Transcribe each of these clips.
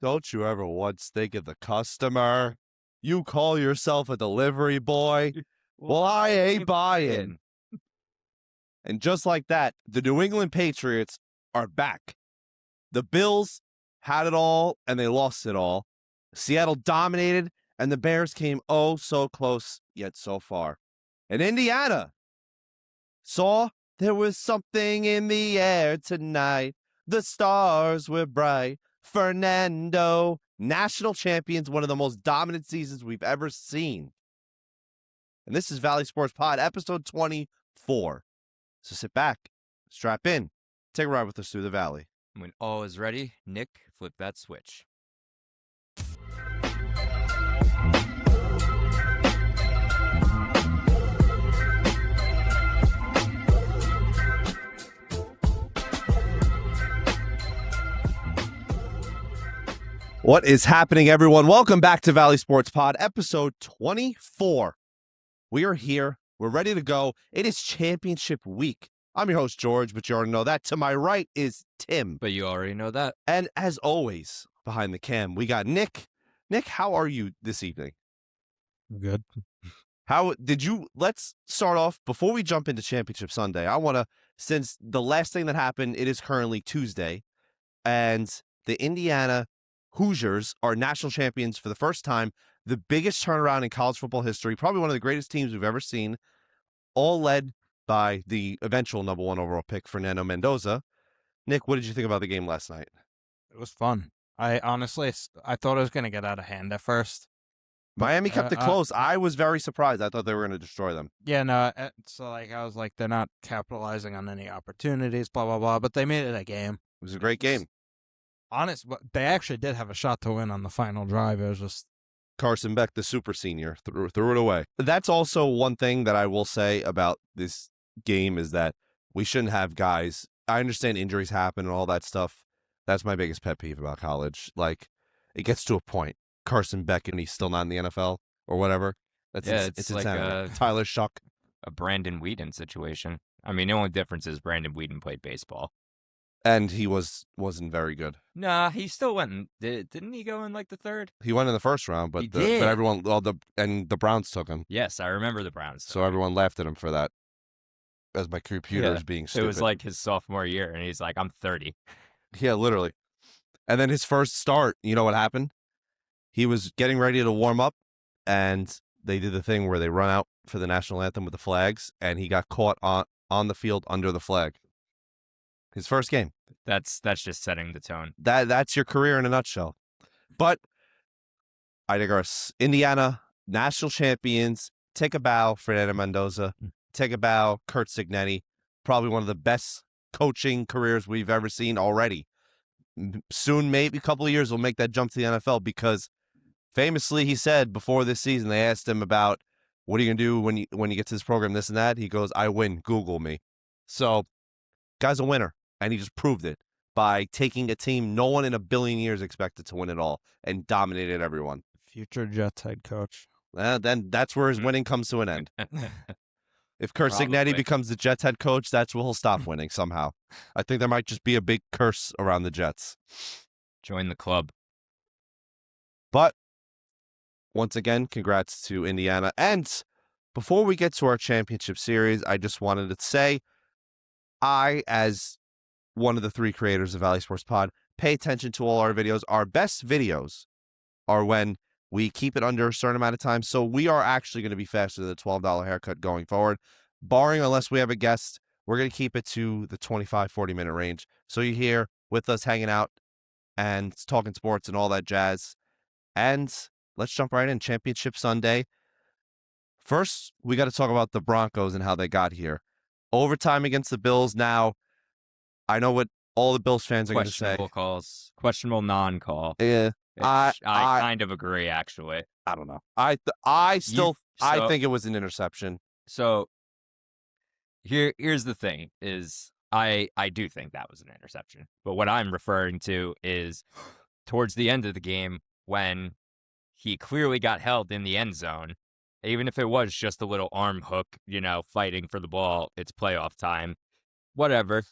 Don't you ever once think of the customer? You call yourself a delivery boy? Well, I ain't buying. And just like that, the New England Patriots are back. The Bills had it all, and they lost it all. Seattle dominated, and the Bears came oh so close, yet so far. And Indiana saw there was something in the air tonight. The stars were bright. Fernando, national champions, one of the most dominant seasons we've ever seen. And this is Valley Sports Pod, episode 24. So sit back, strap in, take a ride with us through the valley. When all is ready, Nick, flip that switch. What is happening, everyone? Welcome back to Valley Sports Pod, episode 24. We are here. We're ready to go. It is championship week. I'm your host, George, but you already know that. To my right is Tim. But you already know that. And as always, behind the cam, we got Nick. Nick, how are you this evening? Good. Let's start off, before we jump into Championship Sunday, I want to, since the last thing that happened, it is currently Tuesday, and the Indiana Hoosiers are national champions for the first time, the biggest turnaround in college football history, probably one of the greatest teams we've ever seen, all led by the eventual number one overall pick, Fernando Mendoza. Nick, what did you think about the game last night? It was fun. I thought it was going to get out of hand at first. Miami kept it close. I was very surprised. I thought they were going to destroy them. Yeah, no, so I was like, they're not capitalizing on any opportunities, blah, blah, blah, but they made it a game. It was a great game. But they actually did have a shot to win on the final drive. It was just Carson Beck, the super senior, threw it away. That's also one thing that I will say about this game is that we shouldn't have guys. I understand injuries happen and all that stuff. That's my biggest pet peeve about college. Like, it gets to a point. Carson Beck, and he's still not in the NFL or whatever. It's like Tyler Shuck. A Brandon Whedon situation. I mean, the only difference is Brandon Whedon played baseball. And he wasn't very good. Nah, he still went. Didn't he go in like the third? He went in the first round, but everyone, the Browns took him. Yes, I remember the Browns. So everyone laughed at him for that. As my computer is being stupid. It was like his sophomore year, and he's like, "I'm 30." Yeah, literally. And then his first start, you know what happened? He was getting ready to warm up, and they did the thing where they run out for the national anthem with the flags, and he got caught on the field under the flag. His first game. That's just setting the tone. That's your career in a nutshell. But I digress. Indiana, national champions. Take a bow, Fernando Mendoza. Take a bow, Curt Cignetti. Probably one of the best coaching careers we've ever seen already. Soon, maybe a couple of years, we'll make that jump to the NFL because famously he said before this season, they asked him about what are you going to do when you get to this program, this and that. He goes, I win. Google me. So, guy's a winner. And he just proved it by taking a team no one in a billion years expected to win it all and dominated everyone. future Jets head coach. Then that's where his winning comes to an end. If Curt Cignetti becomes the Jets head coach, that's where he'll stop winning somehow. I think there might just be a big curse around the Jets. Join the club. But once again, congrats to Indiana. And before we get to our championship series, I just wanted to say, as one of the three creators of Valley Sports Pod, pay attention to all our videos. Our best videos are when we keep it under a certain amount of time. So we are actually going to be faster than the $12 haircut going forward. Barring unless we have a guest, we're going to keep it to the 25, 40-minute range. So you're here with us hanging out and talking sports and all that jazz. And let's jump right in. Championship Sunday. First, we got to talk about the Broncos and how they got here. Overtime against the Bills. Now, I know what all the Bills fans are going to say. Questionable calls. Questionable non-call. Yeah. I kind of agree, actually. I don't know. I think it was an interception. So here's the thing is I do think that was an interception. But what I'm referring to is towards the end of the game when he clearly got held in the end zone, even if it was just a little arm hook, fighting for the ball, it's playoff time, whatever.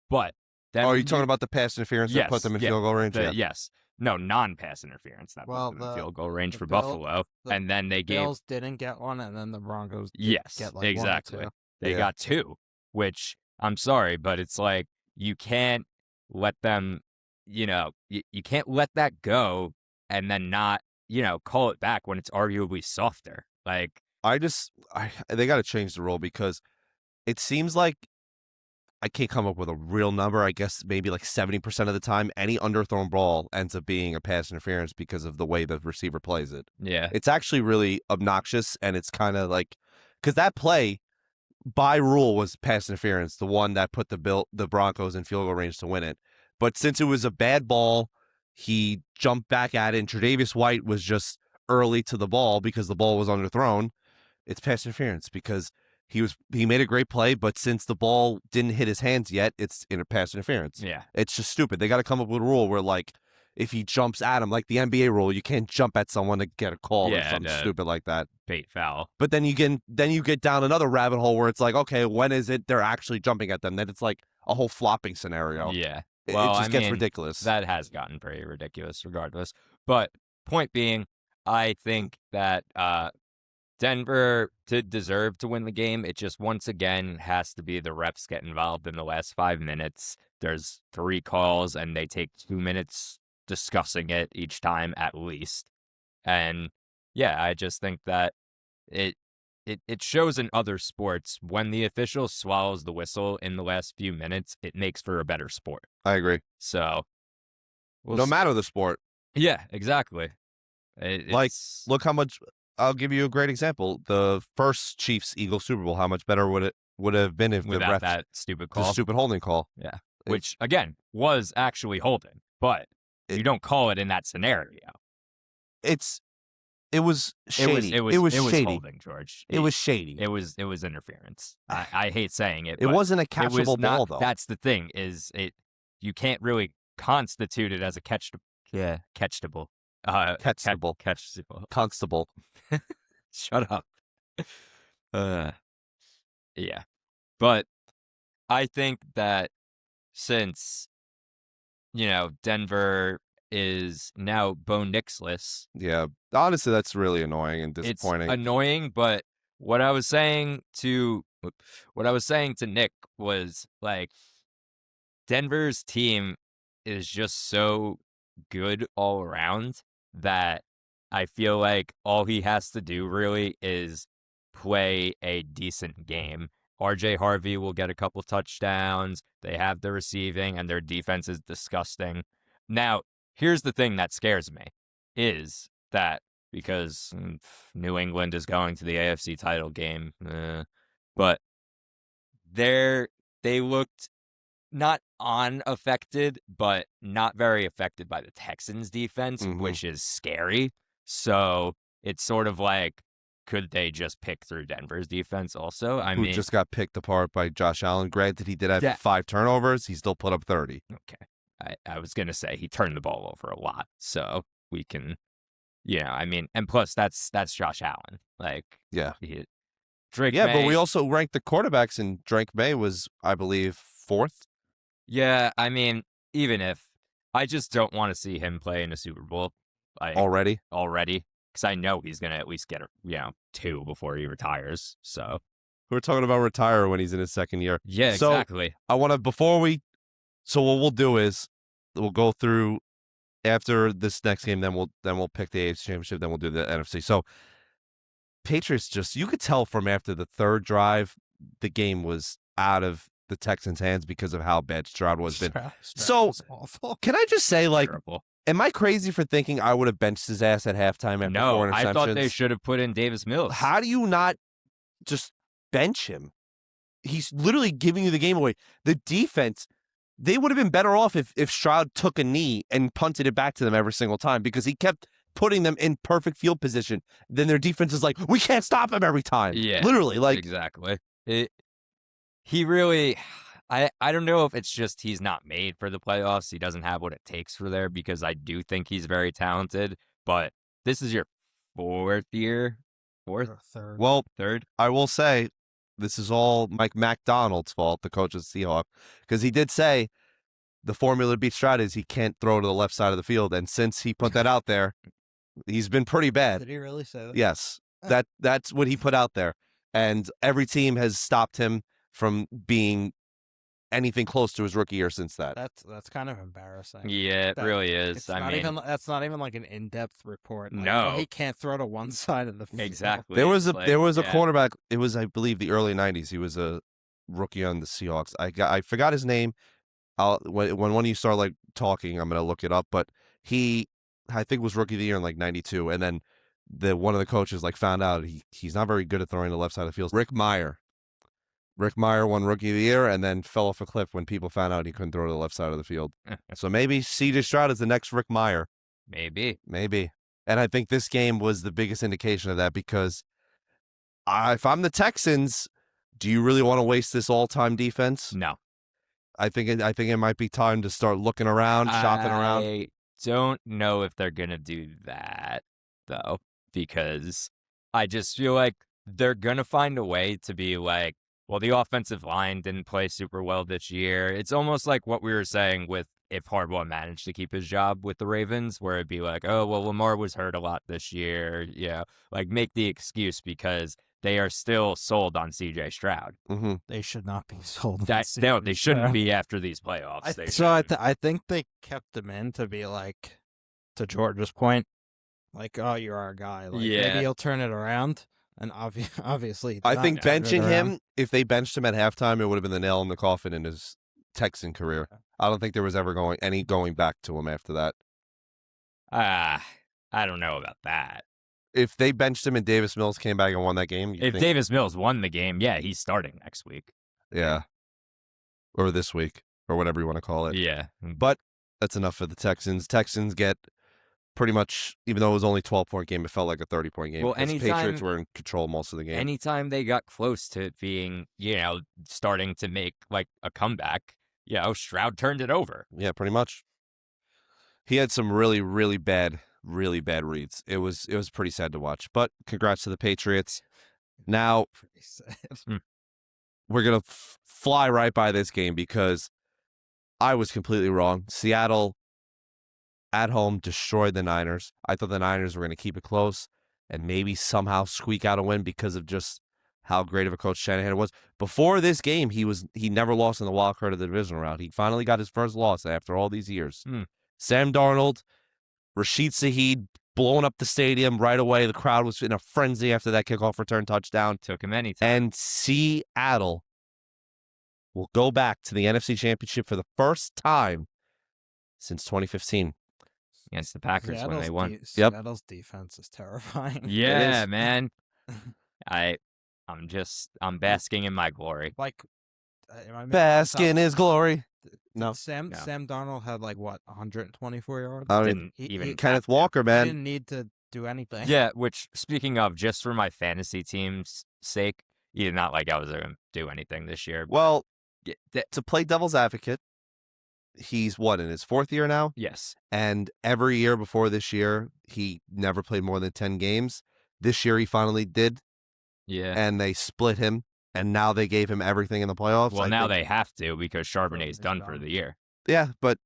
But are you talking about the pass interference that put them in field goal range? Yes. non-pass interference that Well, put them in the- field goal range the for Bill- Buffalo, the and then they gave Bills didn't get one, and then the Broncos did yes, get like exactly. 1 or 2. They Yeah. got 2, which I'm sorry, but it's like you can't let them, you can't let that go and then not, call it back when it's arguably softer. Like, they got to change the rule because it seems like I can't come up with a real number. I guess maybe like 70% of the time, any underthrown ball ends up being a pass interference because of the way the receiver plays it. yeah, It's actually really obnoxious, and it's kind of like because that play by rule was pass interference, the one that put the Broncos in field goal range to win it. But since it was a bad ball, he jumped back at it, and Tre'Davious White was just early to the ball because the ball was underthrown. It's pass interference because he made a great play, but since the ball didn't hit his hands yet, it's pass interference. yeah, It's just stupid. They got to come up with a rule where, like, if he jumps at him, like the NBA rule, you can't jump at someone to get a call or Yeah, something stupid like that. bait foul. But then you get down another rabbit hole where it's like, okay, when is it they're actually jumping at them? Then it's like a whole flopping scenario. Yeah. It Well, just I gets mean, ridiculous. That has gotten pretty ridiculous regardless. But point being, I think that Denver did deserve to win the game. It just once again has to be the refs get involved in the last 5 minutes. There's 3 calls and they take 2 minutes discussing it each time at least. And yeah, I just think that it shows in other sports when the official swallows the whistle in the last few minutes, it makes for a better sport. I agree. So, No matter the sport. Yeah, exactly. Look how much. I'll give you a great example. The first Chiefs-Eagles Super Bowl. How much better would have been if without the that stupid call, the stupid holding call. Yeah, which again was actually holding, but you don't call it in that scenario. It was shady. It was shady. Holding, George. It was shady. It was interference. I hate saying it. It wasn't a catchable ball, though. That's the thing. You can't really constitute it as a catchable. Catchable. Constable. Shut up. Yeah, but I think that since Denver is now Bo Nixless. Yeah, honestly, that's really annoying and disappointing. It's annoying, but what I was saying to Nick was like, Denver's team is just so good all around that I feel like all he has to do really is play a decent game. RJ Harvey will get a couple touchdowns. They have the receiving, and their defense is disgusting. Now, here's the thing that scares me, is that because New England is going to the AFC title game, but they looked not unaffected, but not very affected by the Texans' defense, which is scary. So it's sort of like, could they just pick through Denver's defense also? Who just got picked apart by Josh Allen. Granted, he did have 5 turnovers. He still put up 30. Okay. I was going to say he turned the ball over a lot. So we can, and plus that's Josh Allen. Like, yeah. Drake Yeah, May, but we also ranked the quarterbacks, and Drake May was, I believe, 4th. Yeah, even if I just don't want to see him play in a Super Bowl. Already? Because I know he's going to at least get 2 before he retires. So we're talking about retire when he's in his second year. Yeah, exactly. I want to, so what we'll do is we'll go through after this next game, then we'll pick the AFC Championship, then we'll do the NFC. So Patriots you could tell from after the 3rd drive, the game was out of the Texans' hands because of how bad Stroud was. So was awful. Can I just say, like, terrible. Am I crazy for thinking I would have benched his ass at halftime after 4 interceptions? I thought they should have put in Davis Mills. How do you not just bench him? He's literally giving you the game away. The defense, they would have been better off if Stroud took a knee and punted it back to them every single time, because he kept putting them in perfect field position. Then their defense is like, we can't stop him every time. Yeah, literally, like, exactly. He really, I don't know if it's just he's not made for the playoffs. He doesn't have what it takes for there, because I do think he's very talented. But this is your 4th year? 4th? 3rd. Well, 3rd? I will say this is all Mike McDonald's fault, the coach of the Seahawks, because he did say the formula to beat Stroud is he can't throw to the left side of the field. And since he put that out there, he's been pretty bad. Did he really say that? Yes, that's what he put out there. And every team has stopped him from being anything close to his rookie year since that. That's kind of embarrassing. Yeah, it really is. It's I not mean, even that's not even like an in-depth report. Like, No. he can't throw to one side of the field. exactly. There was a Yeah. cornerback. It was, I believe, the early '90s. He was a rookie on the Seahawks. I forgot his name. When one of you start like talking, I'm gonna look it up. But he, I think, was rookie of the year in like '92, and then one of the coaches like found out he's not very good at throwing the left side of the field. Rick Meyer won rookie of the year and then fell off a cliff when people found out he couldn't throw to the left side of the field. So maybe C.J. Stroud is the next Rick Meyer. Maybe. And I think this game was the biggest indication of that because if I'm the Texans, do you really want to waste this all-time defense? No. I think it might be time to start looking around, shopping around. I don't know if they're gonna do that though, because I just feel like they're gonna find a way to be like, well, the offensive line didn't play super well this year. It's almost like what we were saying with if Harbaugh managed to keep his job with the Ravens, where it'd be like, oh, well, Lamar was hurt a lot this year. Yeah, like make the excuse because they are still sold on C.J. Stroud. Mm-hmm. They should not be sold. No, they shouldn't be after these playoffs. I think they kept him in to be like, to George's point, like, oh, you're our guy. Like, maybe he'll turn it around. And obviously, I think benching him, if they benched him at halftime, it would have been the nail in the coffin in his Texan career. I don't think there was ever going back to him after that. I don't know about that. If they benched him and Davis Mills came back and won that game, if Davis Mills won the game, yeah, he's starting next week. Yeah. Or this week, or whatever you want to call it. Yeah. But that's enough for the Texans. Texans get pretty much, even though it was only a 12-point game, it felt like a 30-point game. Well, Patriots were in control most of the game. Anytime they got close to being, starting to make like a comeback, Stroud turned it over. Yeah, pretty much. He had some really, really bad reads. It was pretty sad to watch. But congrats to the Patriots. Now, Pretty sad. we're going to fly right by this game because I was completely wrong. Seattle at home destroyed the Niners. I thought the Niners were going to keep it close and maybe somehow squeak out a win because of just how great of a coach Shanahan was. Before this game, he never lost in the wild card of the divisional round. He finally got his first loss after all these years. Sam Darnold, Rashid Shaheed blowing up the stadium right away. The crowd was in a frenzy after that kickoff return touchdown. Took him anytime. And Seattle will go back to the NFC Championship for the first time since 2015. Against the Packers when they won. Seattle's defense is terrifying. Yeah, man. I'm basking in my glory. Like, bask in his glory. No. Sam Darnold had like what, 124 yards? I mean, Kenneth Walker, man. He didn't need to do anything. Yeah, which, speaking of, just for my fantasy team's sake, not like I was going to do anything this year. Well, to play devil's advocate, he's in his fourth year now? Yes. And every year before this year, he never played more than 10 games. This year, he finally did. Yeah. And they split him, and now they gave him everything in the playoffs. Well, now they have to because Charbonnet's done for the year. Yeah, but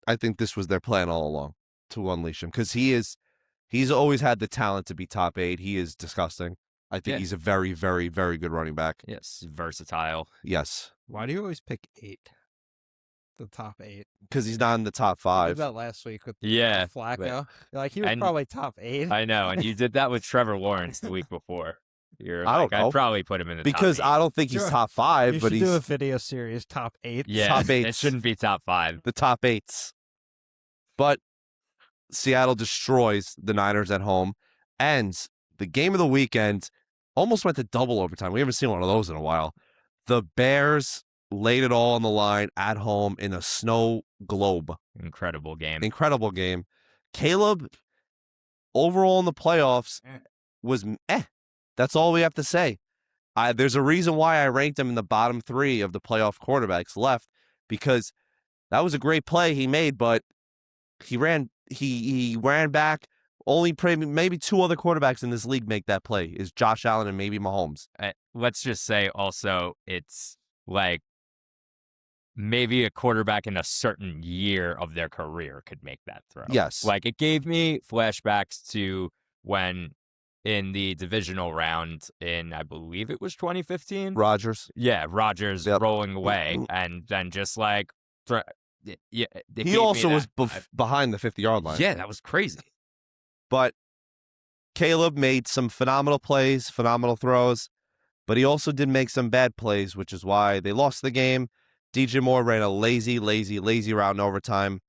I think this was their plan all along, to unleash him, because he's always had the talent to be top 8. He is disgusting. I think he's a very, very, very good running back. Yes, versatile. Yes. Why do you always pick 8? The top 8? Because he's not in the top 5. I did that last week with But, Flacco. He was probably top 8. I know, and you did that with Trevor Lawrence the week before. I'd probably put him in the because top 8. I don't think he's top 5, but he's do a video series top 8. Yeah, top 8. It shouldn't be top 5. The top 8s. But Seattle destroys the Niners at home, and the game of the weekend almost went to double overtime. We haven't seen one of those in a while. The Bears laid it all on the line at home in a snow globe. Incredible game. Caleb, overall in the playoffs, was That's all we have to say. There's a reason why I ranked him in the bottom 3 of the playoff quarterbacks left, because that was a great play he made, but he ran back. Only maybe 2 other quarterbacks in this league make that play, is Josh Allen and maybe Mahomes. Let's just say also it's like maybe a quarterback in a certain year of their career could make that throw. Yes. Like, it gave me flashbacks to when in the divisional round in, I believe it was 2015. Rodgers. Yeah, Rodgers Yep. rolling away and then just like, yeah. He also was behind the 50-yard line. Yeah, that was crazy. But Caleb made some phenomenal plays, phenomenal throws, but he also did make some bad plays, which is why they lost the game. DJ Moore ran a lazy route in overtime,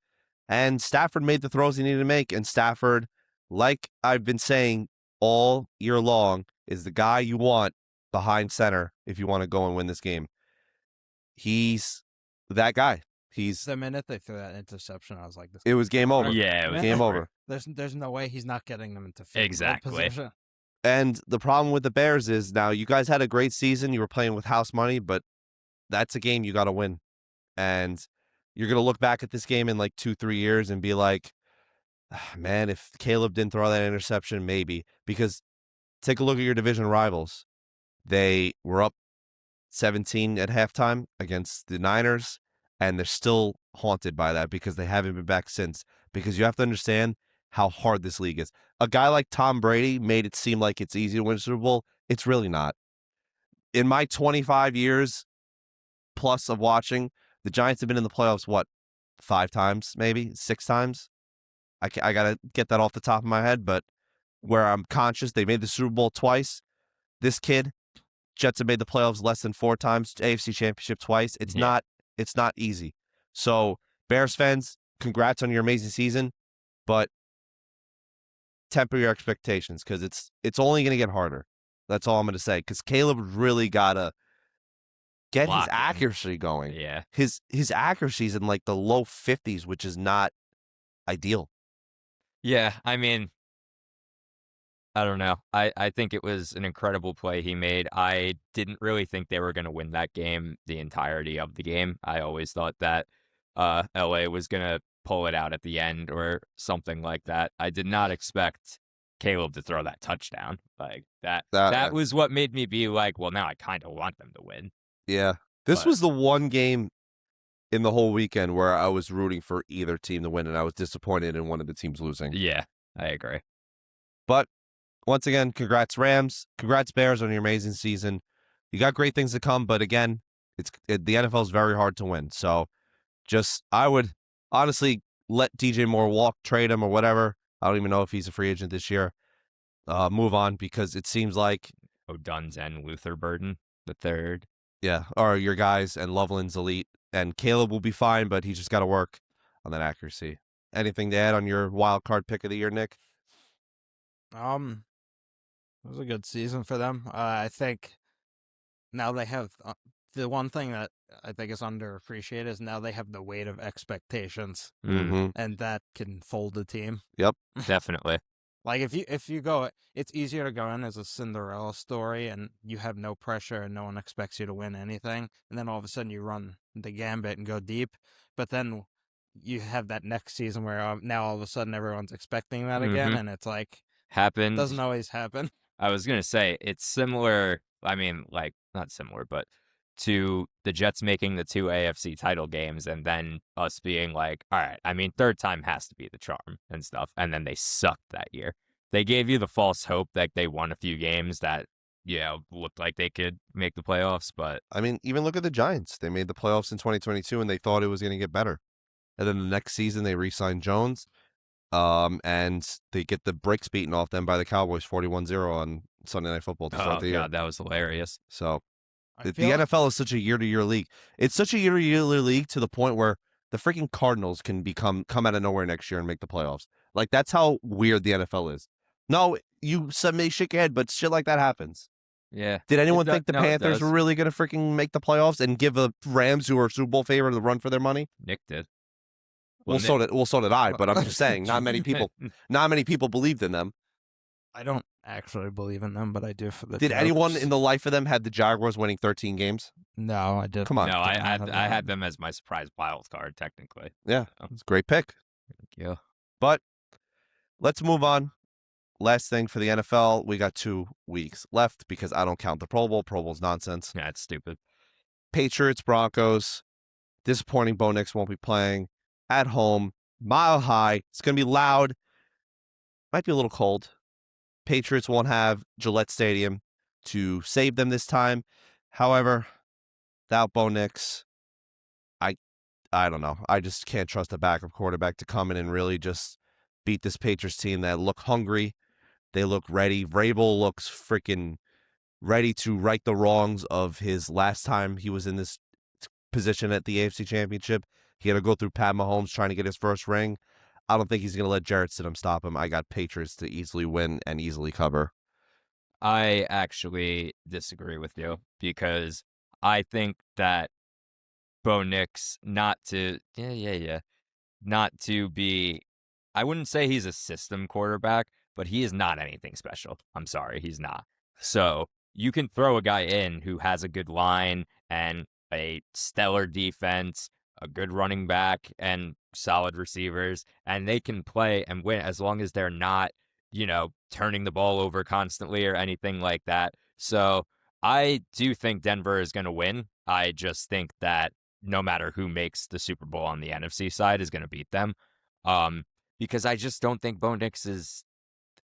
and Stafford made the throws he needed to make. And Stafford, like I've been saying all year long, is the guy you want behind center if you want to go and win this game. He's that guy. He's the minute they threw that interception, I was like, it was game over. Yeah, it was game over. There's no way he's not getting them into field exactly. position. And the problem with the Bears is now you guys had a great season. You were playing with house money, but that's a game you got to win. And you're going to look back at this game in like 2-3 years and be like, man, if Caleb didn't throw that interception, maybe. Because take a look at your division rivals. They were up 17 at halftime against the Niners, and they're still haunted by that because they haven't been back since. Because you have to understand how hard this league is. A guy like Tom Brady made it seem like it's easy to win a Super Bowl. It's really not. In my 25 years plus of watching, the Giants have been in the playoffs, 5 times, maybe 6 times? I got to get that off the top of my head, but where I'm conscious, they made the Super Bowl twice. This kid, Jets have made the playoffs less than 4 times, AFC Championship twice. It's not easy. So, Bears fans, congrats on your amazing season, but temper your expectations because it's only going to get harder. That's all I'm going to say. Because Caleb really got to get his accuracy going. Yeah. His accuracy's in like the low 50s, which is not ideal. Yeah, I mean, I don't know. I think it was an incredible play he made. I didn't really think they were going to win that game, the entirety of the game. I always thought that LA was going to pull it out at the end or something like that. I did not expect Caleb to throw that touchdown. Like that was what made me be like, well, now I kind of want them to win. Yeah. This was the one game in the whole weekend where I was rooting for either team to win, and I was disappointed in one of the teams losing. Yeah, I agree. But once again, congrats Rams, congrats Bears on your amazing season. You got great things to come, but again, the NFL is very hard to win. So I would honestly let DJ Moore walk, trade him or whatever. I don't even know if he's a free agent this year. Move on because it seems like O'Dunn's and Luther Burden the third. Yeah, are your guys, and Loveland's elite. And Caleb will be fine, but he just got to work on that accuracy. Anything to add on your wild card pick of the year, Nick? It was a good season for them. I think now they have the one thing that I think is underappreciated is now they have the weight of expectations, and that can fold the team. Yep, definitely. Like if you go, it's easier to go in as a Cinderella story, and you have no pressure, and no one expects you to win anything, and then all of a sudden you run the gambit and go deep. But then you have that next season where now all of a sudden everyone's expecting that again, and it's like happened. Doesn't always happen. I was gonna say it's similar. I mean, like not similar, but to the Jets making the 2 AFC title games and then us being like, all right, I mean, third time has to be the charm and stuff. And then they sucked that year. They gave you the false hope that they won a few games that, looked like they could make the playoffs. But I mean, even look at the Giants. They made the playoffs in 2022 and they thought it was going to get better. And then the next season they re-signed Jones. And they get the bricks beaten off them by the Cowboys 41-0 on Sunday Night Football to start the year. God, that was hilarious. So the NFL is such a year-to-year league. It's such a year-to-year league to the point where the freaking Cardinals can come out of nowhere next year and make the playoffs. Like, that's how weird the NFL is. No, you may shake your head, but shit like that happens. Yeah. Did anyone think the Panthers were really going to freaking make the playoffs and give the Rams, who are Super Bowl favorite, the run for their money? Nick did. Well, so did I, but I'm just saying, not many people believed in them. I don't actually believe in them, but I do for the Did jokes. anyone in the life of them have the Jaguars winning 13 games? No, I didn't. Come on. No, I had them as my surprise wild card, technically. Yeah, it's a great pick. Thank you. But let's move on. Last thing for the NFL, we got 2 weeks left because I don't count the Pro Bowl. Pro Bowl's nonsense. Yeah, it's stupid. Patriots, Broncos. Disappointing Bo Nix won't be playing at home, Mile High. It's going to be loud. Might be a little cold. Patriots won't have Gillette Stadium to save them this time. However, without Bo Nix, I don't know. I just can't trust a backup quarterback to come in and really just beat this Patriots team that look hungry. They look ready. Vrabel looks freaking ready to right the wrongs of his last time he was in this position at the AFC Championship. He had to go through Pat Mahomes trying to get his first ring. I don't think he's going to let Jarrett Stidham stop him. I got Patriots to easily win and easily cover. I actually disagree with you because I think that Bo Nix not to be, I wouldn't say he's a system quarterback, but he is not anything special. I'm sorry, he's not. So you can throw a guy in who has a good line and a stellar defense, a good running back, and solid receivers, and they can play and win as long as they're not, turning the ball over constantly or anything like that. So I do think Denver is going to win. I just think that no matter who makes the Super Bowl on the NFC side is going to beat them. Because I just don't think Bo Nix is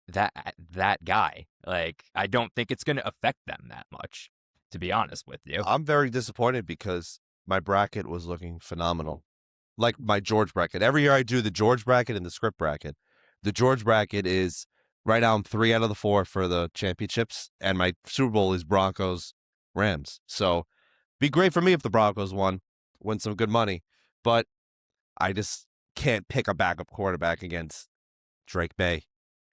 that guy. Like, I don't think it's going to affect them that much, to be honest with you. I'm very disappointed because my bracket was looking phenomenal. Like my George bracket. Every year I do the George bracket and the script bracket. The George bracket is, right now I'm 3 out of the 4 for the championships, and my Super Bowl is Broncos-Rams. So be great for me if the Broncos win some good money. But I just can't pick a backup quarterback against Drake May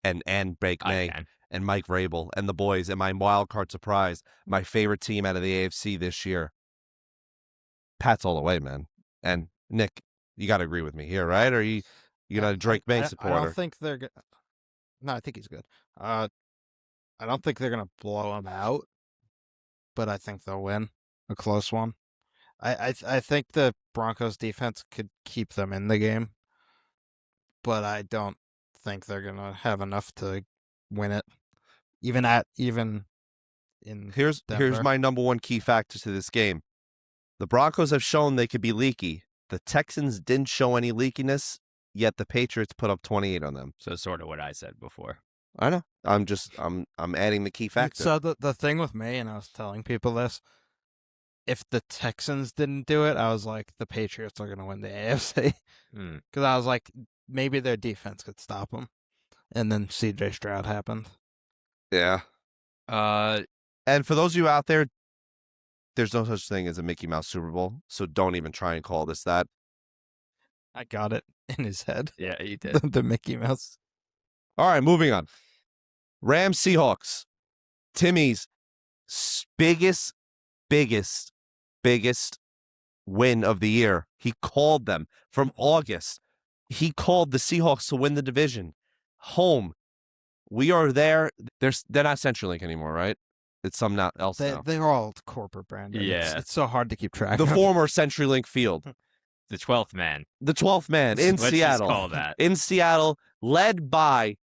and Bake May and Mike Vrabel and the boys and my wild card surprise, my favorite team out of the AFC this year. Pat's all the way, man. And Nick, you got to agree with me here, right? Or are you not a Drake May supporter? I don't think they're good. No, I think he's good. I don't think they're going to blow him out, but I think they'll win a close one. I think the Broncos defense could keep them in the game, but I don't think they're going to have enough to win it. Even in Here's my number one key factor to this game. The Broncos have shown they could be leaky. The Texans didn't show any leakiness, yet the Patriots put up 28 on them. So sort of what I said before. I know. I'm adding the key factor. So the thing with me, and I was telling people this, if the Texans didn't do it, I was like, the Patriots are going to win the AFC. Because I was like, maybe their defense could stop them. And then CJ Stroud happened. Yeah. And for those of you out there, there's no such thing as a Mickey Mouse Super Bowl, so don't even try and call this that. I got it in his head. Yeah, you did. The Mickey Mouse. All right, moving on. Rams Seahawks. Timmy's biggest win of the year. He called them from August. He called the Seahawks to win the division. Home. We are there. They're not CenturyLink anymore, right? It's something else now. They're all corporate branded. Yeah. It's so hard to keep track The of. former CenturyLink Field. The 12th man. The 12th man in Let's Seattle. Just call that. In Seattle, led by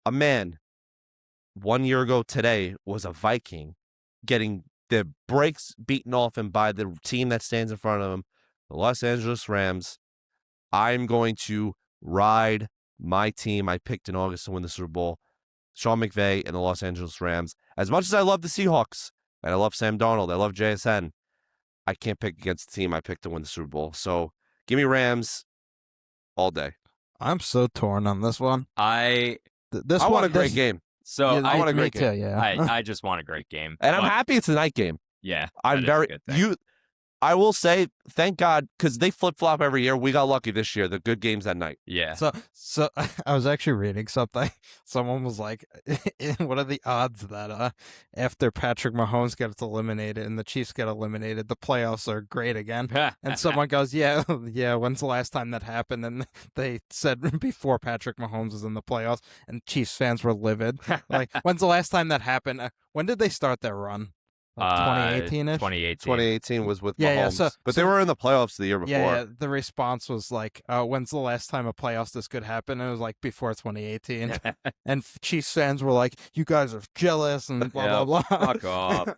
a man 1 year ago today was a Viking, getting the brakes beaten off him by the team that stands in front of him, the Los Angeles Rams. I'm going to ride my team I picked in August to win the Super Bowl, Sean McVay and the Los Angeles Rams. As much as I love the Seahawks, and I love Sam Darnold, I love JSN, I can't pick against the team I picked to win the Super Bowl. So give me Rams all day. I'm so torn on this one. I want a great game. So Yeah, I want a great game. Too, yeah. I just want a great game. And I'm happy it's a night game. Yeah. I'm that is a good thing. I will say, thank God, because they flip-flop every year. We got lucky this year. The good games at night. Yeah. So I was actually reading something. Someone was like, what are the odds that after Patrick Mahomes gets eliminated and the Chiefs get eliminated, the playoffs are great again? And someone goes, yeah, when's the last time that happened? And they said before Patrick Mahomes was in the playoffs, and Chiefs fans were livid. Like, when's the last time that happened? When did they start their run? 2018-ish? 2018 was with Mahomes. Yeah, but they were in the playoffs the year before. Yeah, the response was like, when's the last time a playoffs this good happened? And it was like before 2018. And Chiefs fans were like, you guys are jealous and blah, blah, blah. Fuck off.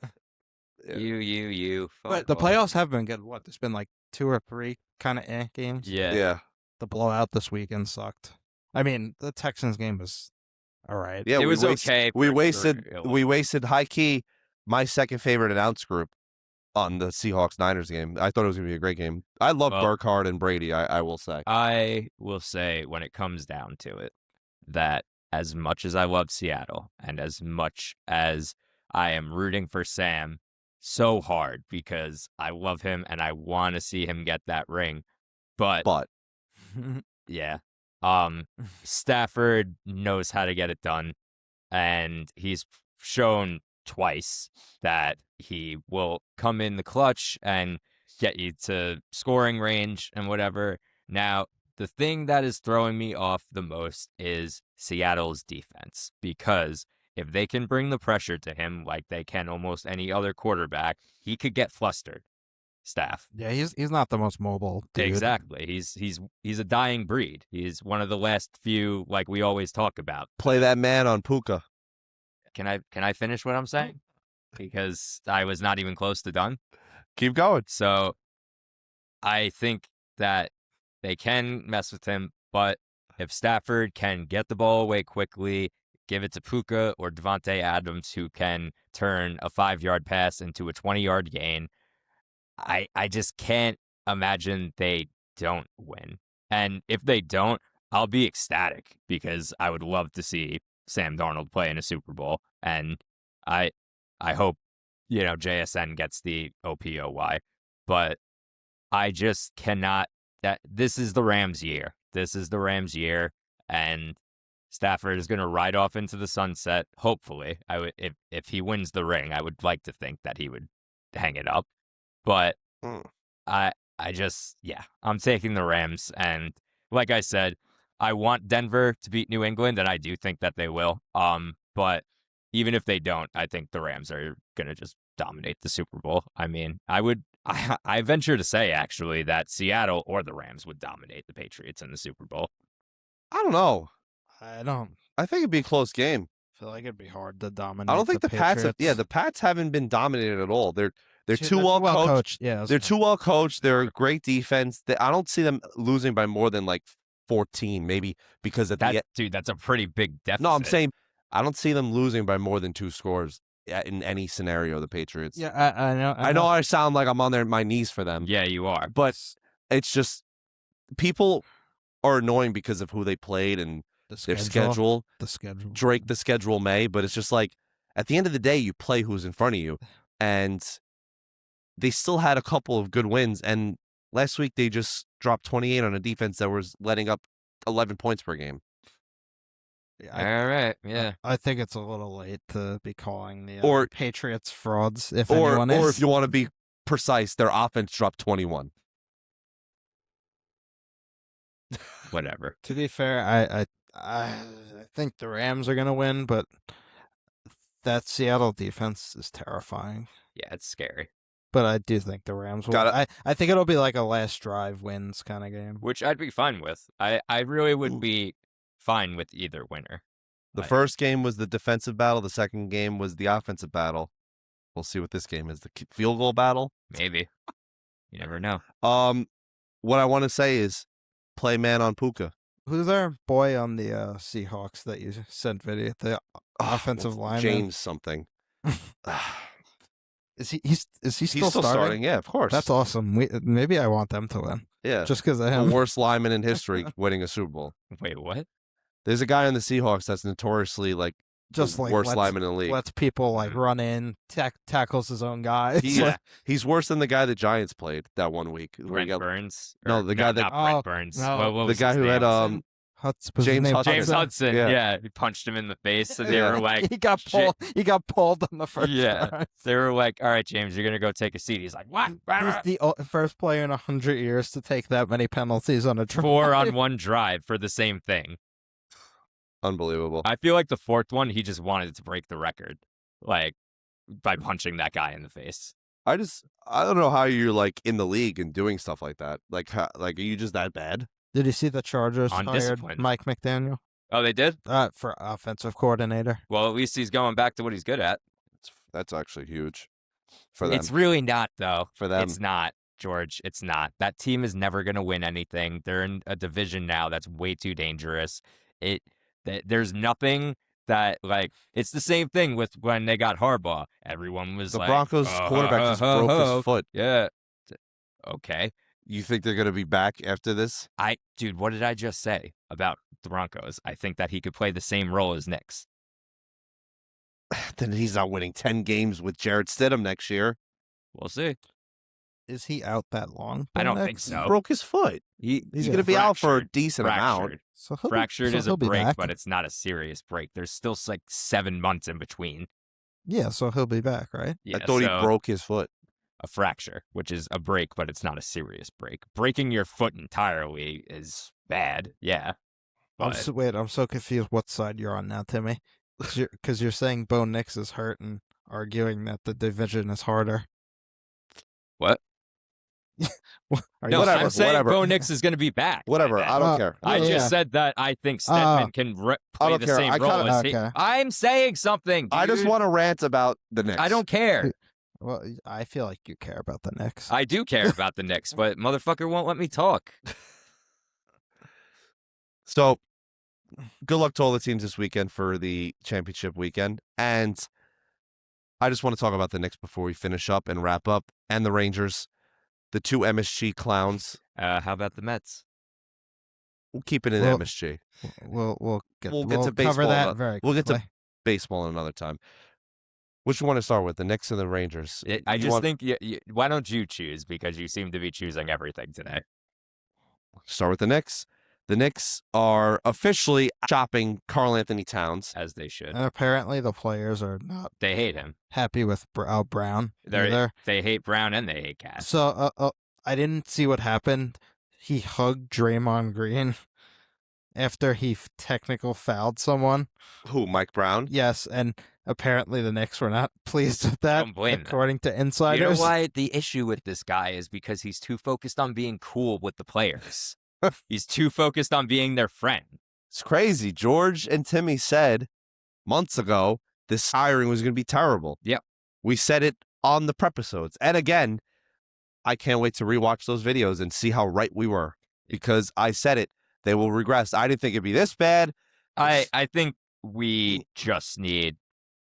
You. But the playoffs have been good. What? There's been like 2 or 3 kind of games. Yeah. The blowout this weekend sucked. I mean, the Texans game was all right. Yeah, It was okay. We for- wasted high key my second favorite announce group on the Seahawks-Niners game. I thought it was going to be a great game. I love Well- Burkhardt and Brady, I will say. I will say, when it comes down to it, that as much as I love Seattle and as much as I am rooting for Sam so hard because I love him and I want to see him get that ring, but yeah, Stafford knows how to get it done, and he's shown twice that he will come in the clutch and get you to scoring range and whatever. Now, the thing that is throwing me off the most is Seattle's defense, because if they can bring the pressure to him like they can almost any other quarterback, he could get flustered. Staff. Yeah, he's not the most mobile dude. Exactly. He's a dying breed. He's one of the last few, like we always talk about. Play that man on Puka. Can I finish what I'm saying? Because I was not even close to done. Keep going. So I think that they can mess with him, but if Stafford can get the ball away quickly, give it to Puka or Devontae Adams, who can turn a 5-yard pass into a 20-yard gain, I just can't imagine they don't win. And if they don't, I'll be ecstatic because I would love to see Sam Darnold play in a Super Bowl. And I hope, JSN gets the OPOY. But I just cannot. This is the Rams' year. This is the Rams' year. And Stafford is going to ride off into the sunset. Hopefully, if he wins the ring, I would like to think that he would hang it up. But I'm taking the Rams. And like I said, I want Denver to beat New England, and I do think that they will. But even if they don't, I think the Rams are going to just dominate the Super Bowl. I mean, I venture to say, actually, that Seattle or the Rams would dominate the Patriots in the Super Bowl. I don't know. I I think it'd be a close game. feel like it'd be hard to dominate. I don't think the Pats have, Patriots. the Pats haven't been dominated at all. They're Shit, too well coached. Yeah, They're too well coached. They're a great defense. I don't see them losing by more than like 14, maybe, because at the end. Dude, that's a pretty big deficit. No, I'm saying I don't see them losing by more than 2 scores in any scenario, the Patriots. Yeah, I know. I know I sound like I'm on my knees for them. Yeah, you are. But it's just people are annoying because of who they played and their schedule. The schedule. Drake, the schedule may, but it's just like at the end of the day, you play who's in front of you. And they still had a couple of good wins. And last week, they just dropped 28 on a defense that was letting up 11 points per game. All right, yeah. I think it's a little late to be calling the Or- Patriots frauds, if Or anyone is. if you want to be precise, their offense dropped 21. Whatever. To be fair, I think the Rams are going to win, but that Seattle defense is terrifying. Yeah, it's scary. But I do think the Rams will. Gotta- I think it'll be like a last drive wins kind of game. Which I'd be fine with. I really would be fine with either winner. The Like- first game was the defensive battle. The second game was the offensive battle. We'll see what this game is. The field goal battle. Maybe. You never know. What I want to say is play man on Puka. Who's our boy on the Seahawks that you sent video? The offensive lineman? James something. Is he still starting? Yeah, of course. That's awesome. Maybe I want them to win yeah. just because of The him. worst lineman in history winning a Super Bowl. Wait, what? There's a guy on the Seahawks that's notoriously like Just the like worst lets, lineman in the league. lets people like run in, tackles his own guy. It's He- like- He's worse than the guy the Giants played that one week. Where Brent he got, Burns? No, Or- the guy that- not Brent Oh, Burns. no. What the was guy his who had name? What's his James name? Hudson. James Hudson. Yeah. Yeah. He punched him in the face, and they Yeah. were like, he got "Shit." pulled. He got pulled on the first. Yeah. drive. They were like, all right, James, you're gonna go take a seat. He's like, what? He's the first player in 100 years to take that many penalties on a drive. 4 on one drive for the same thing. unbelievable. I feel like the 4th one, he just wanted to break the record, like by punching that guy in the face. I don't know how you're like in the league and doing stuff like that. Like, are you just that bad? Did you see the Chargers hired Undisciplined. Mike McDaniel Oh, they did? for offensive coordinator? Well, at least he's going back to what he's good at. That's actually huge for them. It's really not, though. For them. It's not. George. It's not. That team is never going to win anything. They're in a division now that's way too dangerous. There's nothing that, like, it's the same thing with when they got Harbaugh. Everyone was The like, Broncos quarterback just broke his foot. Yeah. Okay. You think they're going to be back after this? Dude, what did I just say about the Broncos? I think that he could play the same role as Knicks. Then he's not winning 10 games with Jarrett Stidham next year. We'll see. Is he out that long? I don't think Next? so. He broke his foot. He's going to be out for a decent amount. So Fractured is a he'll be break, back. but it's not a serious break. There's still like 7 months in between. Yeah, so he'll be back, right? Yeah, I thought he so broke his foot. a fracture, which is a break, but it's not a serious break. Breaking your foot entirely is bad. Yeah. I'm But so confused what side you're on now, Timmy. Because you're saying Bo Nix is hurt and arguing that the division is harder. what? Are No, whatever, I'm saying whatever. Bo Nix is going to be back. Whatever. by then. I don't care. I Yeah, just yeah. said that I think Stedman can play don't the care. same I role kinda- as he. Okay. I'm saying something. I just dude. want to rant about the Knicks. I don't care. Well, I feel like you care about the Knicks. I do care about the Knicks, but motherfucker won't let me talk. So, good luck to all the teams this weekend for the championship weekend. And I just want to talk about the Knicks before we finish up and wrap up. And the Rangers, the 2 MSG clowns. How about the Mets? We'll keep it in Well, MSG. We'll get to cover baseball. that very We'll get to quickly. baseball another time. Which you want to start with, the Knicks and the Rangers? I You just want- think, why don't you choose? Because you seem to be choosing everything today. Start with the Knicks. The Knicks are officially shopping Karl Anthony Towns. As they should. And apparently the players are not They hate him. happy with Brown either. They hate Brown and they hate Cass. So I didn't see what happened. He hugged Draymond Green after he technical fouled someone. Who, Mike Brown? Yes, and apparently the Knicks were not pleased with that, Don't blame them. according to You know insiders. why? The issue with this guy is because he's too focused on being cool with the players. He's too focused on being their friend. It's crazy. George and Timmy said months ago this hiring was going to be terrible. Yep. We said it on the prepisodes. And again, I can't wait to rewatch those videos and see how right we were, because I said it. They will regress. I didn't think it'd be this bad. I think we just need.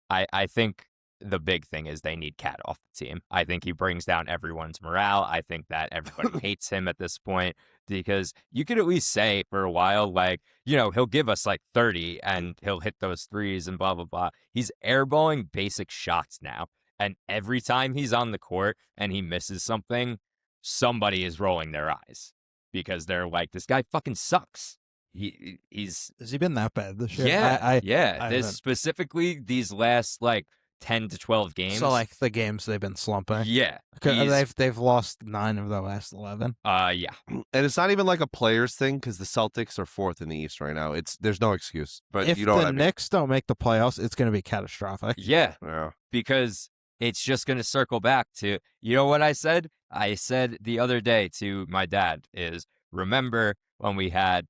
I think the big thing is they need Cat off the team. I think he brings down everyone's morale. I think that everybody hates him at this point, because you could at least say for a while, like, he'll give us like 30 and he'll hit those threes and blah, blah, blah. He's airballing basic shots now. And every time he's on the court and he misses something, somebody is rolling their eyes because they're like, this guy fucking sucks. He's Has he been that bad this year? yeah, I this haven't- specifically these last like 10 to 12 games. So like the games they've been slumping. yeah, 'Cause he's- they've lost 9 of the last 11. yeah. And it's not even like a players thing, because the Celtics are 4th in the East right now. There's no excuse. But If you know the what I mean. Knicks don't make the playoffs, it's going to be catastrophic. Yeah, Yeah. because it's just going to circle back to, you know what I said? I said the other day to my dad is, remember when we had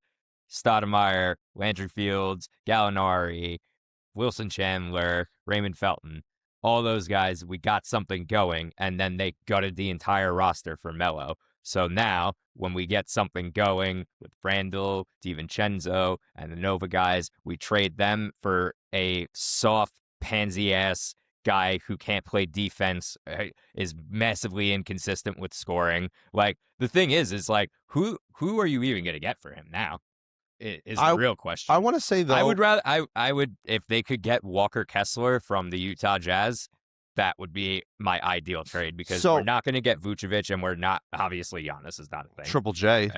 Stoudemire, Landry Fields, Gallinari, Wilson Chandler, Raymond Felton, all those guys, we got something going, and then they gutted the entire roster for Melo. So now, when we get something going with Randall, DiVincenzo, and the Nova guys, we trade them for a soft, pansy-ass guy who can't play defense, is massively inconsistent with scoring. Like, the thing is like, who are you even going to get for him now? Is the real question. I want to say, though, I would rather I would, if they could get Walker Kessler from the Utah Jazz, that would be my ideal trade, because So- we're not going to get Vucevic, and we're not, obviously Giannis is not a thing. Triple J.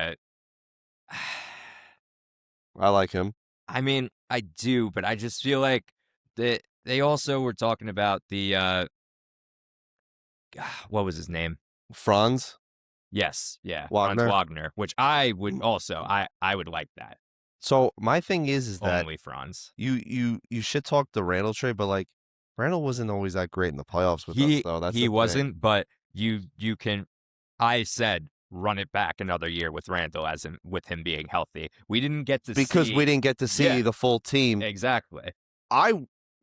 I like him. I mean, I do, but I just feel like they also were talking about the what was his name? Franz. Yes, yeah, Wagner? Franz Wagner, which I would also I would like that. So my thing is that Only Franz. you shit talk the Randall trade, but like Randall wasn't always that great in the playoffs with us, though. That's the He thing. wasn't, but you can. I said run it back another year with Randall with him being healthy. We didn't get to because see, we didn't get to see Yeah. the full team. exactly.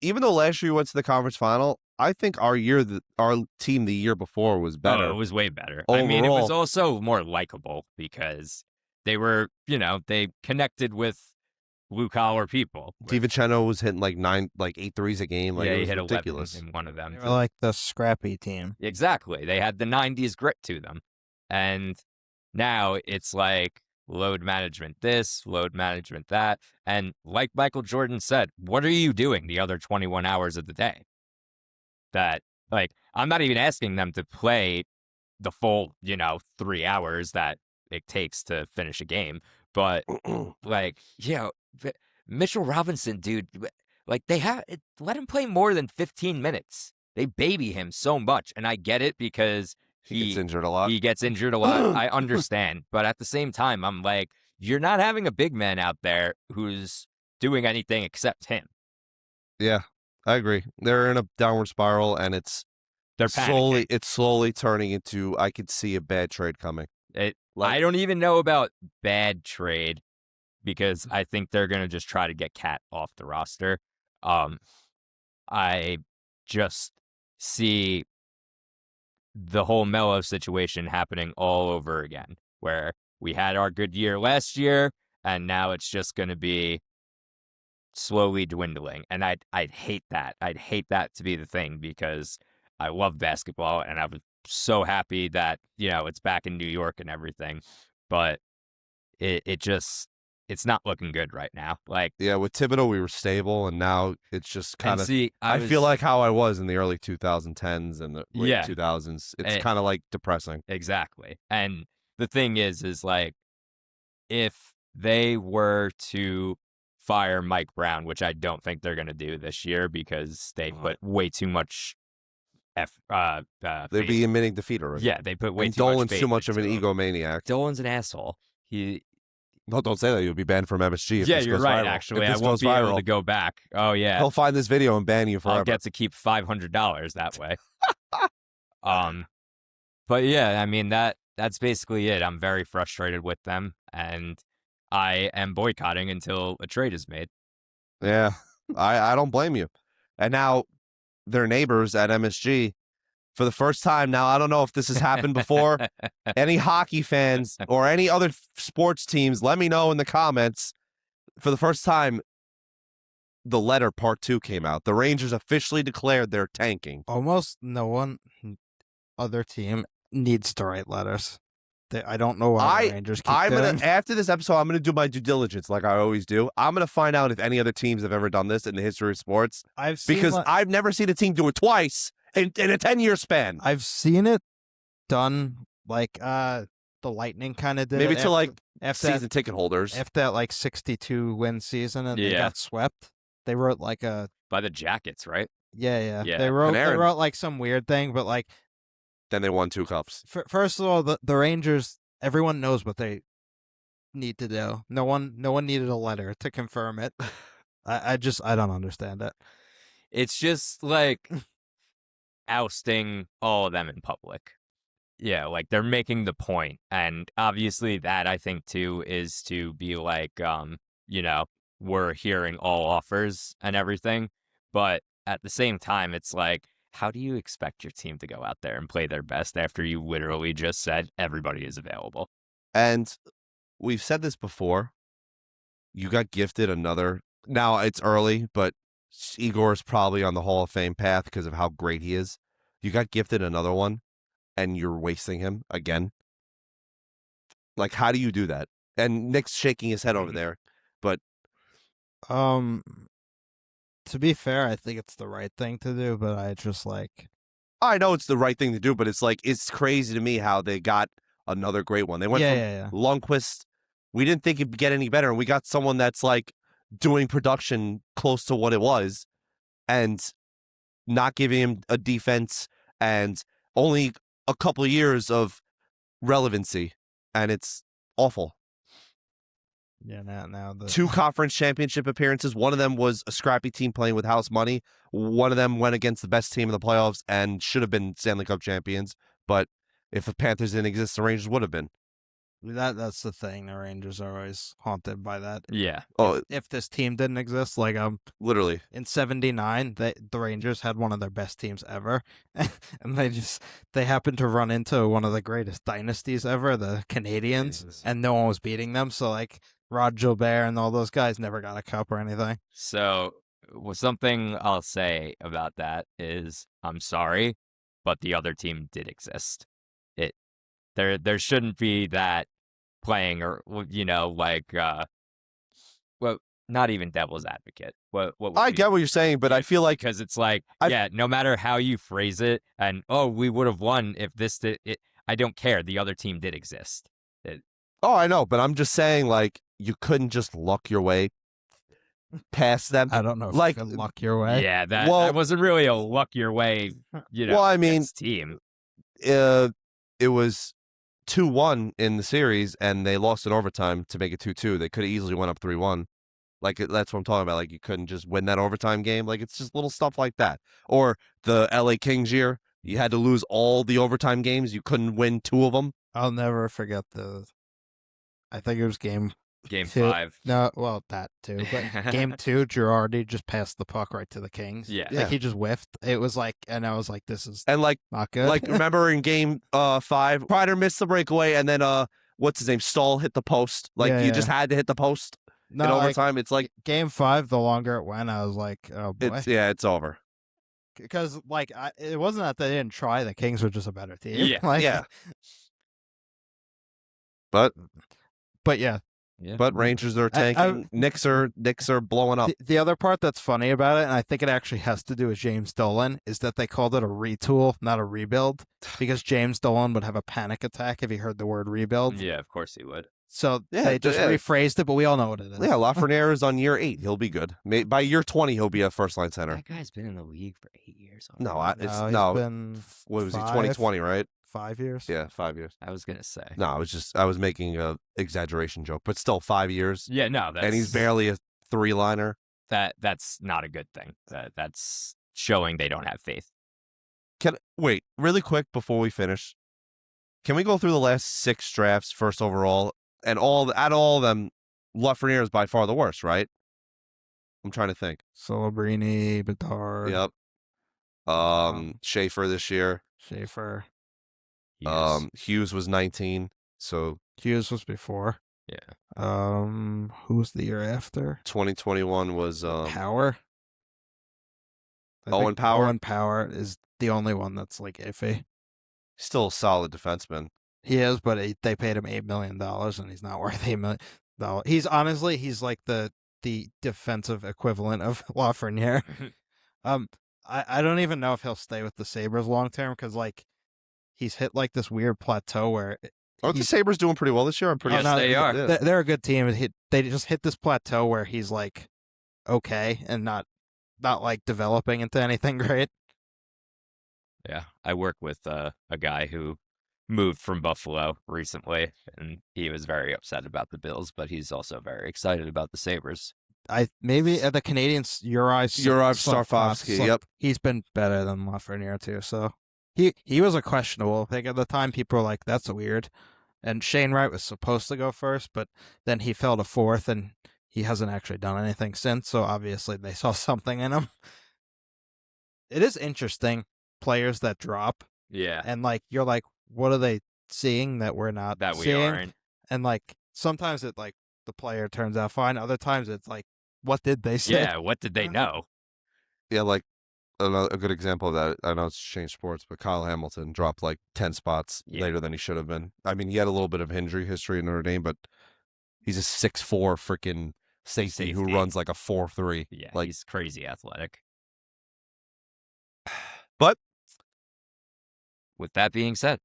Even though last year we went to the conference final, I think our team the year before was better. Oh, it was way better. Overall. I mean, it was also more likable because they were, they connected with blue-collar people. DiVincenzo was hitting like 8 threes a game. Like, yeah, it he was hit ridiculous. 11 in one of them. They were like the scrappy team. Exactly. They had the 90s grit to them. And now it's like load management this, load management that. And like Michael Jordan said, what are you doing the other 21 hours of the day? That, like, I'm not even asking them to play the full, 3 hours that it takes to finish a game. But, like, Mitchell Robinson, dude, like, let him play more than 15 minutes. They baby him so much. And I get it because he gets injured a lot. He gets injured a lot. I understand. But at the same time, I'm like, you're not having a big man out there who's doing anything except him. Yeah, I agree. They're in a downward spiral, and they're slowly turning into, I could see a bad trade coming. I don't even know about bad trade because I think they're going to just try to get Cat off the roster. I just see the whole Melo situation happening all over again, where we had our good year last year, and now it's just going to be slowly dwindling. And I'd hate that. I'd hate that to be the thing because I love basketball, and I was so happy that, it's back in New York and everything. But it's not looking good right now. Like, yeah, with Thibodeau, we were stable, and now it's just kind of. I feel like how I was in the early 2010s and the late 2000s. It's kind of like depressing. Exactly. And the thing is like, if they were to fire Mike Brown, which I don't think they're going to do this year because they put way too much. They'd be admitting defeat already. Yeah, they put way too Dolan's much. too much of an egomaniac. Dolan's an asshole. No, don't say that. You'll be banned from MSG. If yeah, this you're goes right. Viral. Actually, I won't be able to go back. Oh yeah, he'll find this video and ban you forever. I'll get to keep $500 that way. But yeah, I mean that's basically it. I'm very frustrated with them, and I am boycotting until a trade is made. Yeah, I don't blame you. And now their neighbors at MSG, for the first time now, I don't know if this has happened before. Any hockey fans or any other sports teams, let me know in the comments. For the first time, the letter part 2 came out. The Rangers officially declared they're tanking. Almost no one other team needs to write letters. I don't know why the Rangers keep doing. After this episode, I'm going to do my due diligence like I always do. I'm going to find out if any other teams have ever done this in the history of sports. I've never seen a team do it twice in a 10-year span. I've seen it done like the Lightning kind of did maybe it to after season ticket holders. After that 62 win season and they got swept. They wrote by the Jackets, right? Yeah. They wrote like some weird thing, but like then they won 2 cups. First of all, the Rangers, everyone knows what they need to do. No one needed a letter to confirm it. I don't understand it. It's just like ousting all of them in public. Yeah, like they're making the point. And obviously that I think too is to be like, we're hearing all offers and everything. But at the same time, it's like, how do you expect your team to go out there and play their best after you literally just said everybody is available? And we've said this before. You got gifted another. Now it's early, but Igor's probably on the Hall of Fame path because of how great he is. You got gifted another one, and you're wasting him again. Like, how do you do that? And Nick's shaking his head over there, but to be fair, I think it's the right thing to do, but I know it's the right thing to do, but it's crazy to me how they got another great one. They went from Lundqvist. We didn't think it'd get any better, and we got someone that's like doing production close to what it was, and not giving him a defense and only a couple of years of relevancy, and it's awful. Yeah, now 2 conference championship appearances. One of them was a scrappy team playing with house money. One of them went against the best team in the playoffs and should have been Stanley Cup champions. But if the Panthers didn't exist, the Rangers would have been. That's the thing. The Rangers are always haunted by that. Yeah. Oh, If this team didn't exist, like literally. in '79, the Rangers had one of their best teams ever, and they happened to run into one of the greatest dynasties ever, the Canadians, Jesus. and no one was beating them. So like Rod Gilbert and all those guys never got a cup or anything. So, something I'll say about that is, I'm sorry, but the other team did exist. There shouldn't be that playing, or well, not even devil's advocate. What I get what you're saying, but I feel like because it's like, no matter how you phrase it, and we would have won if this did it. I don't care. The other team did exist. I know, but I'm just saying, like, you couldn't just luck your way past them. I don't know if Like, you can luck your way. Yeah, that wasn't really a luck your way. Well, I mean, team. It was 2-1 in the series, and they lost in overtime to make it 2-2. They could have easily went up 3-1. Like, that's what I'm talking about. Like, you couldn't just win that overtime game. Like, it's just little stuff like that. Or the LA Kings year, you had to lose all the overtime games. You couldn't win 2 of them. I'll never forget I think it was game 5. No, well, that too. But game 2, Girardi just passed the puck right to the Kings. Yeah. Like, he just whiffed. It was like, and I was like, this is And, like, not good. like remember in game 5, Kreider missed the breakaway, and then, what's his name? Stahl hit the post. Like, you just had to hit the post in overtime. It's like game 5, the longer it went, I was like, oh boy. It's over. Because, like, it wasn't that they didn't try. The Kings were just a better team. Yeah. Like, Yeah. But yeah. Yeah. But Rangers are tanking. Knicks are blowing up. The other part that's funny about it, and I think it actually has to do with James Dolan, is that they called it a retool, not a rebuild, because James Dolan would have a panic attack if he heard the word rebuild. Yeah, of course he would. So they just rephrased it, but we all know what it is. Yeah, Lafreniere is on year 8. He'll be good. By year 20, he'll be a first-line center. That guy's been in the league for 8 years. He's been what was he? 2020, right? 5 years. Yeah, 5 years. I was gonna say. No, I was making a exaggeration joke, but still 5 years. Yeah, no, and he's barely a 3-liner. That's not a good thing. That's showing they don't have faith. Wait, really quick before we finish? Can we go through the last 6 drafts, first overall, and all of them? Lafreniere is by far the worst, right? I'm trying to think. Celebrini, Bedard. Yep. Schaefer this year. Schaefer. Yes. Hughes was 19, so Hughes was before. Yeah. Who was the year after? 2021 was Power. Owen Power. Owen Power is the only one that's like iffy. Still a solid defenseman. He is, but they paid him $8 million, and he's not worth $8 million. He's like the defensive equivalent of Lafreniere. I don't even know if he'll stay with the Sabres long term, because like he's hit like this weird plateau where. The Sabres doing pretty well this year? I'm pretty. Yes, they are. They're a good team. They just hit this plateau where he's like okay and not like developing into anything great. Yeah, I work with a guy who moved from Buffalo recently, and he was very upset about the Bills, but he's also very excited about the Sabres. Maybe the Canadians, Juraj Starfovsky. Yep, he's been better than Lafreniere too. So he was a questionable pick at the time. People were like, "That's weird." And Shane Wright was supposed to go first, but then he fell to 4th, and he hasn't actually done anything since. So obviously they saw something in him. It is interesting, players that drop. Yeah, and like you're like, what are they seeing that we're not that we seeing? aren't? And like sometimes it like the player turns out fine. Other times it's like, what did they say? Yeah, what did they know? Yeah, like a good example of that. I know it's changed sports, but Kyle Hamilton dropped like 10 spots later than he should have been. I mean, he had a little bit of injury history in Notre Dame, but he's a 6'4" freaking safety who runs like a 4.3. Yeah, like, he's crazy athletic. But with that being said,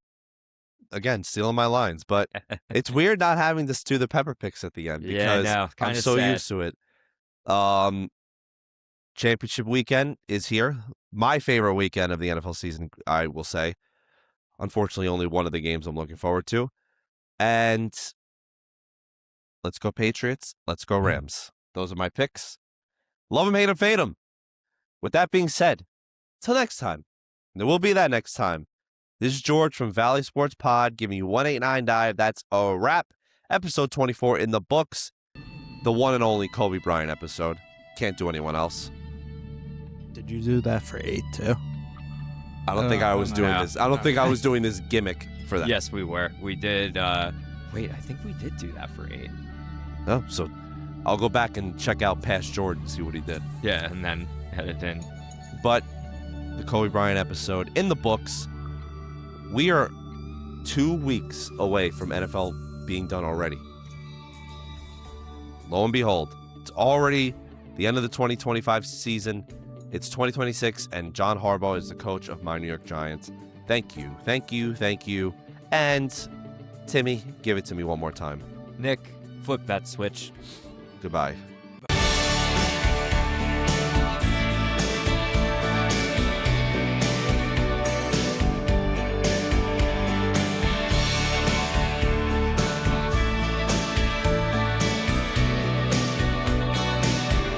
again, stealing my lines, but it's weird not having to do the pepper picks at the end because I'm so used to it. Championship weekend is here. My favorite weekend of the NFL season, I will say. Unfortunately, only one of the games I'm looking forward to. And let's go Patriots. Let's go Rams. Those are my picks. Love them, hate them, fade them. With that being said, till next time. There will be that next time. This is George from ValleySportsPod giving you 189 Dive. That's a wrap. Episode 24 in the books. The one and only Kobe Bryant episode. Can't do anyone else. Did you do that for 8 too? I don't think I was doing no. this. I don't think I was doing this gimmick for that. Yes, we were. We did. Wait, I think we did do that for 8. Oh, so I'll go back and check out past Jordan, see what he did. Yeah, and then edit in. But the Kobe Bryant episode in the books. We are 2 weeks away from NFL being done already. Lo and behold, it's already the end of the 2025 season. It's 2026, and John Harbaugh is the coach of my New York Giants. Thank you, thank you, thank you. And Timmy, give it to me one more time. Nick, flip that switch. Goodbye.